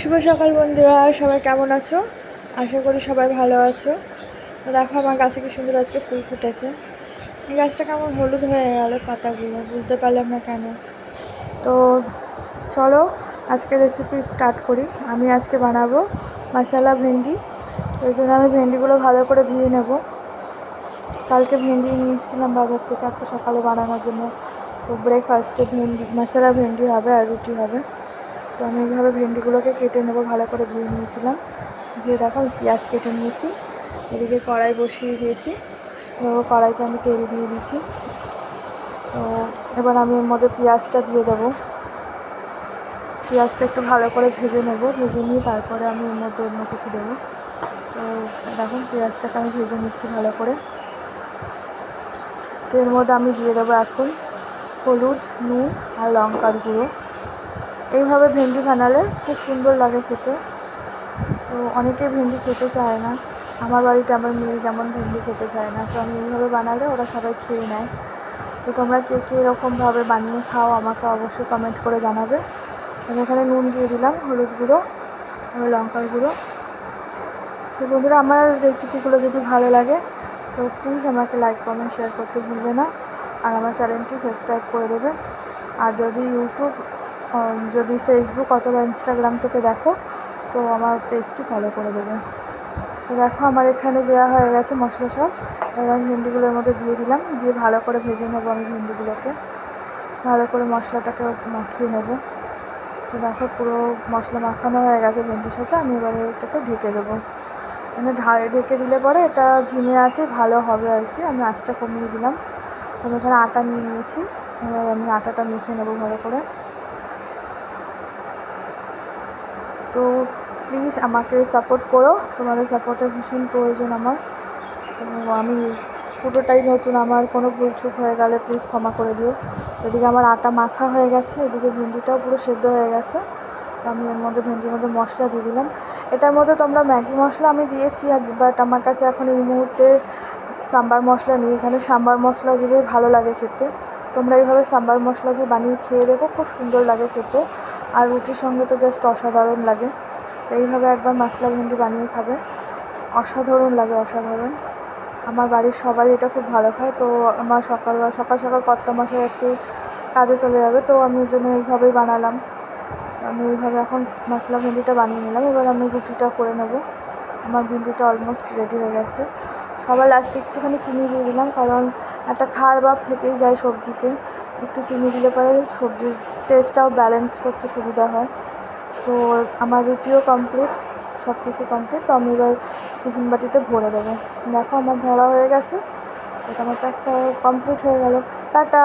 শুভ সকাল বন্ধুরা, সবাই কেমন আছো? আশা করি সবাই ভালো আছো। তো দেখো আমার গাছে কি সুন্দর আজকে ফুল ফুটেছে। এই গাছটা কেমন হলুদ হয়ে গেল পাতাগুলো, বুঝতে পারলাম না কেন। তো চলো আজকে রেসিপি স্টার্ট করি। আমি আজকে বানাবো মশলা ভেন্ডি। তো এই জন্য আমি ভেন্ডিগুলো ভালো করে ধুয়ে নেব। কালকে ভেন্ডি নিয়েছিলাম বাজার থেকে, আজকে সকালে বানানোর জন্য। তো ব্রেকফাস্টে ভেন্ডি মশলা ভেন্ডি হবে আর রুটি হবে। তো আমি এইভাবে ভেন্ডিগুলোকে কেটে নেবো, ভালো করে ধুয়ে নিয়েছিলাম। ধুয়ে দেখো আমি পেঁয়াজ কেটে নিয়েছি। এদিকে কড়াই বসিয়ে দিয়েছি, এবার কড়াইতে আমি তেল দিয়ে দিয়েছি। তো এবার আমি এর মধ্যে পেঁয়াজটা দিয়ে দেবো। পেঁয়াজটা একটু ভালো করে ভেজে নেব, ভেজে নিয়ে তারপরে আমি এর মধ্যে অন্য কিছু দেবো। তো দেখুন পেঁয়াজটাকে আমি ভেজে নিচ্ছি ভালো করে। তো এর মধ্যে আমি দিয়ে দেবো এখন হলুদ, নুন আর লঙ্কার গুঁড়ো। এইভাবে ভেন্ডি বানালে খুব সুন্দর লাগে খেতে। তো অনেকে ভেন্ডি খেতে চায় না, আমার বাড়িতে আমার মেয়ে যেমন ভেন্ডি খেতে চায় না। তো আমি এইভাবে বানালে ওরা সবাই খেয়ে নেয়। তো তোমরা কে কে এরকমভাবে বানিয়ে খাও আমাকে অবশ্যই কমেন্ট করে জানাবে। আমি এখানে নুন দিয়ে দিলাম, হলুদ গুঁড়ো আর লঙ্কার গুঁড়ো। তো বন্ধুরা, আমার রেসিপিগুলো যদি ভালো লাগে তো প্লিজ আমাকে লাইক কমেন্ট শেয়ার করতে ভুলবে না, আর আমার চ্যানেলটি সাবস্ক্রাইব করে দেবে। আর যদি ফেসবুক অথবা ইনস্টাগ্রাম থেকে দেখো তো আমার পেজটি ফলো করে দেবে। তো দেখো আমার এখানে দেওয়া হয়ে গেছে মশলা সব। এবার আমি ভেন্ডিগুলোর মধ্যে দিয়ে দিলাম, দিয়ে ভালো করে ভেজে নেবো। আমি ভেন্ডিগুলোকে ভালো করে মশলাটাকে মাখিয়ে নেবো। তো দেখো পুরো মশলা মাখানো হয়ে গেছে ভেন্ডির সাথে। আমি এবারে এটাকে ঢেকে দেবো। মানে ঢেকে দিলে পরে এটা ঝিমে আছে ভালো হবে আর কি। আমি আঁচটা কমিয়ে দিলাম। আমি এখানে আটা নিয়ে নিয়েছি, এবার আমি আটাটা মেখে নেবো ভালো করে। তো প্লিজ আমাকে সাপোর্ট করো, তোমাদের সাপোর্টের ভীষণ প্রয়োজন আমার। তো আমি পুরোটাই নতুন, আমার কোনো ভুলচুক হয়ে গেলে প্লিজ ক্ষমা করে দিও। এদিকে আমার আটা মাখা হয়ে গেছে, এদিকে ভেন্ডিটাও পুরো সেদ্ধ হয়ে গেছে। তো আমি এর মধ্যে ভেন্ডির মধ্যে মশলা দিয়ে দিলাম। এটার মধ্যে তোমরা ম্যাগি মশলা আমি দিয়েছি, বাট আমার কাছে এখন এই মুহূর্তে সাম্বার মশলা নেই। এখানে সাম্বার মশলা দিলেই ভালো লাগে খেতে। তোমরা এইভাবে সাম্বার মশলা দিয়ে বানিয়ে খেয়ে দেখো, খুব সুন্দর লাগে খেতে। আর রুটির সঙ্গে তো জাস্ট অসাধারণ লাগে। তো এইভাবে একবার মশলা ভেন্ডি বানিয়ে খাবে, অসাধারণ লাগে, অসাধারণ। আমার বাড়ির সবাই এটা খুব ভালো খায়। তো আমার সকাল সকাল কর্তামশাই আজকে কাজে চলে যাবে, তো আমি ওই জন্য এইভাবেই বানালাম। আমি এইভাবে এখন মশলা ভেন্ডিটা বানিয়ে নিলাম। এবার আমি রুটিটা করে নেব। আমার ভেন্ডিটা অলমোস্ট রেডি হয়ে গেছে। সবার লাস্টে একটুখানি চিনি দিয়ে দিলাম, কারণ একটা খাওয়ার ভাব থেকেই যায় সবজিতে। একটু চিনি দিলে পরে সবজির টেস্টটাও ব্যালেন্স করতে সুবিধা হয়। তো আমার রুটিও কমপ্লিট, সব কিছু কমপ্লিট। তো আমি এবার টিফিন বাটিতে ভরে দেবো। দেখো আমার ভরা হয়ে গেছে। এটা আমার একটা কমপ্লিট হয়ে গেল। টাটা।